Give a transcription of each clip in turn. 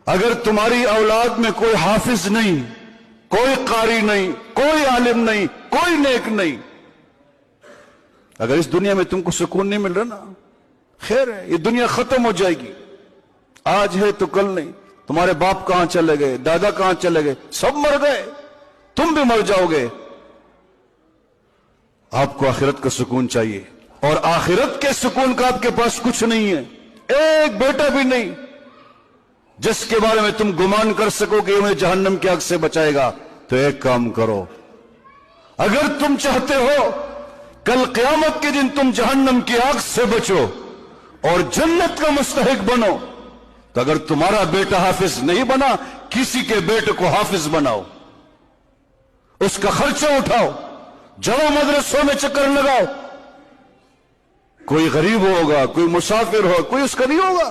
اگر تمہاری اولاد میں کوئی حافظ نہیں، کوئی قاری نہیں، کوئی عالم نہیں، کوئی نیک نہیں، اگر اس دنیا میں تم کو سکون نہیں مل رہا نا، خیر ہے، یہ دنیا ختم ہو جائے گی، آج ہے تو کل نہیں۔ تمہارے باپ کہاں چلے گئے، دادا کہاں چلے گئے، سب مر گئے، تم بھی مر جاؤ گے۔ آپ کو آخرت کا سکون چاہیے، اور آخرت کے سکون کا آپ کے پاس کچھ نہیں ہے، ایک بیٹا بھی نہیں جس کے بارے میں تم گمان کر سکو کہ انہیں جہنم کی آگ سے بچائے گا۔ تو ایک کام کرو، اگر تم چاہتے ہو کل قیامت کے دن تم جہنم کی آگ سے بچو اور جنت کا مستحق بنو، تو اگر تمہارا بیٹا حافظ نہیں بنا، کسی کے بیٹے کو حافظ بناؤ، اس کا خرچہ اٹھاؤ، جاؤ مدرسوں میں چکر لگاؤ، کوئی غریب ہوگا، کوئی مسافر ہو، کوئی اس کا نہیں ہوگا،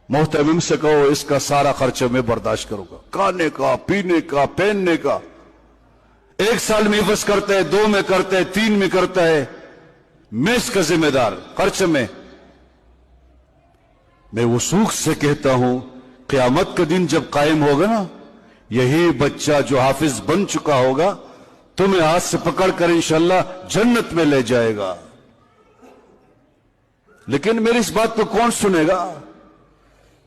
محتمم سے کہو اس کا سارا خرچہ میں برداشت کروں گا، کھانے کا، پینے کا، پہننے کا۔ ایک سال میں حفظ کرتا ہے، 2 میں کرتا ہے، 3 میں کرتا ہے، میں اس کا ذمہ دار، خرچ میں وثوق سے کہتا ہوں قیامت کا دن جب قائم ہوگا نا، یہی بچہ جو حافظ بن چکا ہوگا تمہیں ہاتھ سے پکڑ کر انشاءاللہ جنت میں لے جائے گا۔ لیکن میری اس بات کو کون سنے گا؟